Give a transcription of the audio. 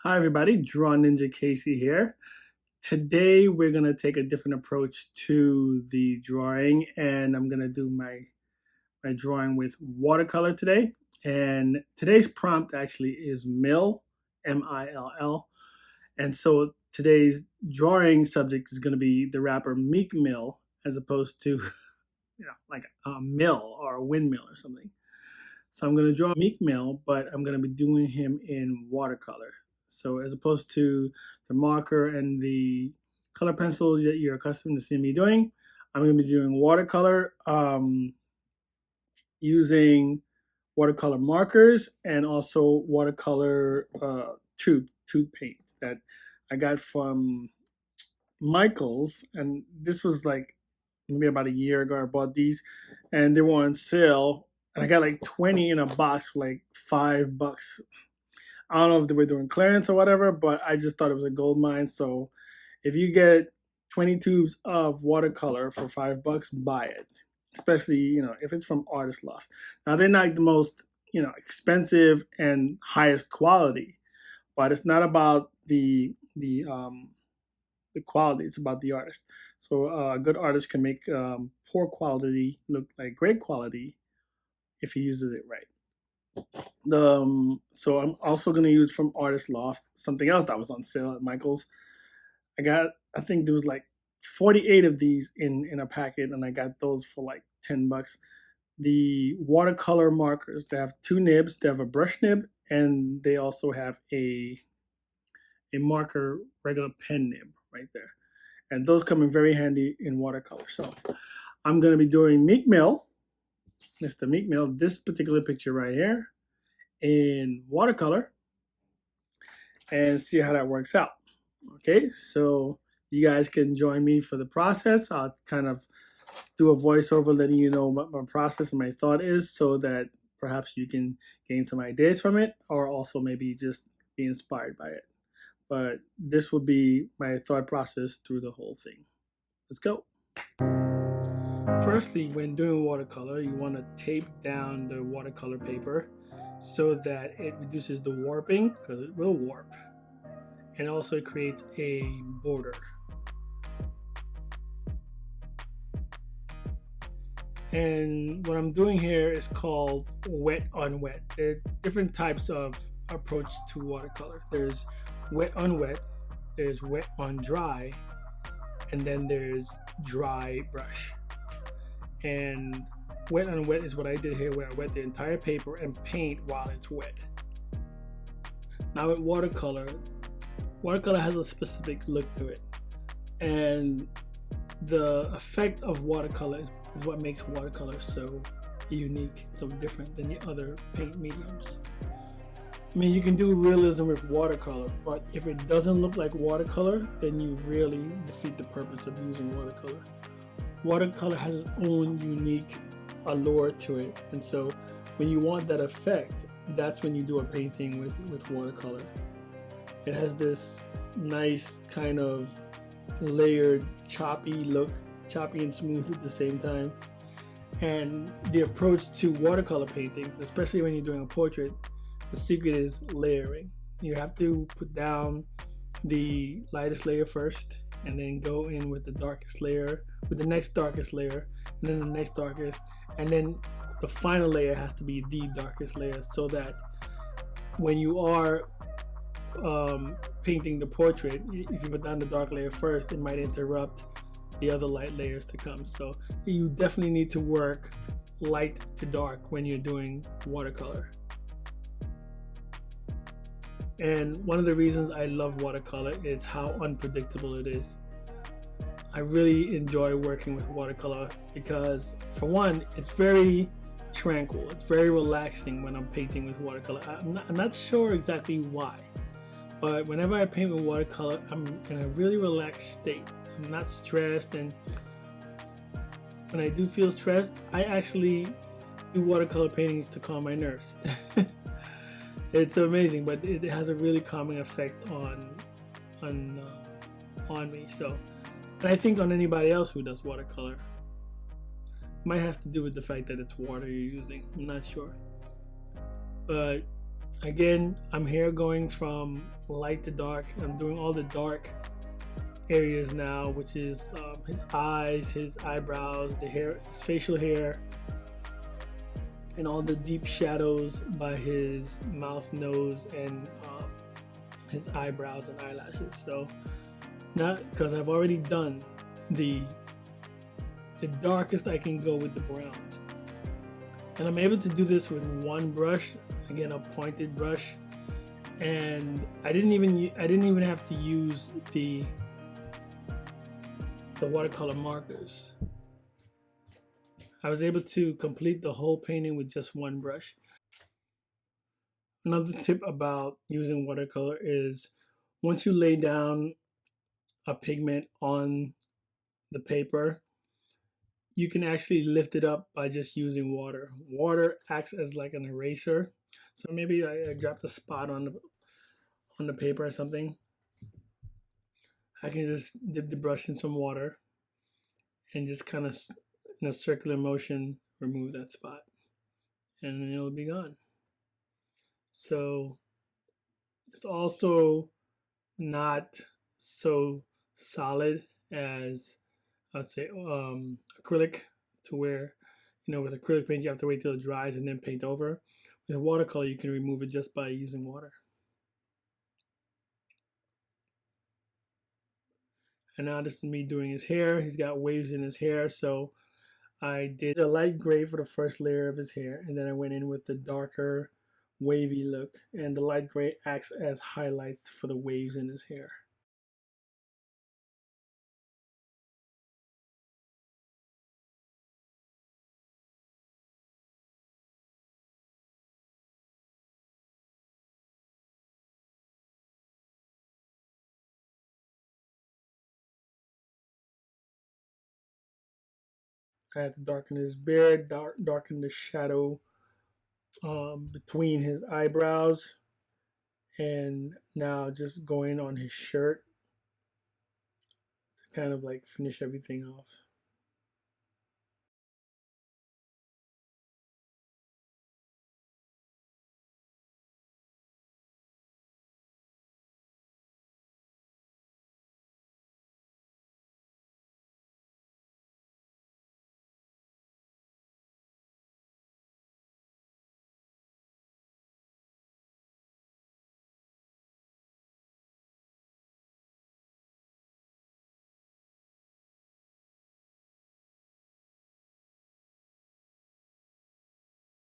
Hi everybody, drawninjakc here. Today we're going to take a different approach to the drawing, and I'm going to do my drawing with watercolor today. And today's prompt actually is Mill, Mill. And so today's drawing subject is going to be the rapper Meek Mill as opposed to like a mill or a windmill or something. So I'm going to draw Meek Mill, but I'm going to be doing him in watercolor. So as opposed to the marker and the color pencil that you're accustomed to seeing me doing, I'm going to be doing watercolor using watercolor markers and also watercolor tube paint that I got from Michael's, and this was like maybe about a year ago. I bought these, and they were on sale, and I got like 20 in a box for like $5. I don't know if they were doing clearance or whatever, but I just thought it was a gold mine. So if you get 20 tubes of watercolor for $5, buy it. Especially if it's from Artist Loft. Now they're not the most expensive and highest quality, but it's not about the quality. It's about the artist. So a good artist can make poor quality look like great quality if he uses it right. So I'm also going to use from Artist Loft something else that was on sale at Michael's. I think there was like 48 of these in a packet, and I got those for like $10. The watercolor markers, they have two nibs. They have a brush nib, and they also have a marker regular pen nib right there. And those come in very handy in watercolor. So I'm going to be doing Meek Mill, Mr. Meek Mill, this particular picture right here in watercolor, and see how that works out. Okay, so you guys can join me for the process. I'll kind of do a voiceover letting you know what my process and my thought is so that perhaps you can gain some ideas from it or also maybe just be inspired by it. But this will be my thought process through the whole thing. Let's go. Firstly, when doing watercolor, you want to tape down the watercolor paper so that it reduces the warping, because it will warp, and also it creates a border. And what I'm doing here is called wet on wet. There are different types of approach to watercolor. There's wet on wet, there's wet on dry, and then there's dry brush. And wet on wet is what I did here, where I wet the entire paper and paint while it's wet. Now with watercolor has a specific look to it, and the effect of watercolor is what makes watercolor so unique, so different than the other paint mediums. I mean, you can do realism with watercolor, but if it doesn't look like watercolor, then you really defeat the purpose of using watercolor. Watercolor has its own unique allure to it, and so when you want that effect, that's when you do a painting with watercolor. It has this nice kind of layered, choppy look, choppy and smooth at the same time. And the approach to watercolor paintings, especially when you're doing a portrait, the secret is layering. You have to put down the lightest layer first, and then go in with the darkest layer, with the next darkest layer, and then the next darkest, and then the final layer has to be the darkest layer, so that when you are painting the portrait, if you put down the dark layer first, it might interrupt the other light layers to come. So you definitely need to work light to dark when you're doing watercolor. And one of the reasons I love watercolor is how unpredictable it is. I really enjoy working with watercolor because, for one, it's very tranquil. It's very relaxing when I'm painting with watercolor. I'm not sure exactly why, but whenever I paint with watercolor, I'm in a really relaxed state. I'm not stressed, and when I do feel stressed, I actually do watercolor paintings to calm my nerves. It's amazing, but it has a really calming effect on me. So, and I think on anybody else who does watercolor. It might have to do with the fact that it's water you're using. I'm not sure, but Again, I'm here going from light to dark. I'm doing all the dark areas now, which is his eyes, his eyebrows, the hair, his facial hair, and all the deep shadows by his mouth, nose, and his eyebrows and eyelashes. So, not because I've already done the the darkest I can go with the browns, and I'm able to do this with one brush. Again, a pointed brush, and I didn't even have to use the watercolor markers. I was able to complete the whole painting with just one brush. Another tip about using watercolor is once you lay down a pigment on the paper, you can actually lift it up by just using water. Water acts as like an eraser. So maybe I dropped a spot on the paper or something. I can just dip the brush in some water and just kind of in a circular motion remove that spot, and then it'll be gone. So it's also not so solid as I'd say acrylic, to where with acrylic paint you have to wait till it dries and then paint over. With watercolor you can remove it just by using water. And now this is me doing his hair. He's got waves in his hair, so I did a light gray for the first layer of his hair, and then I went in with the darker wavy look, and the light gray acts as highlights for the waves in his hair. I had to darken his beard, darken the shadow between his eyebrows, and now just going on his shirt to kind of like finish everything off.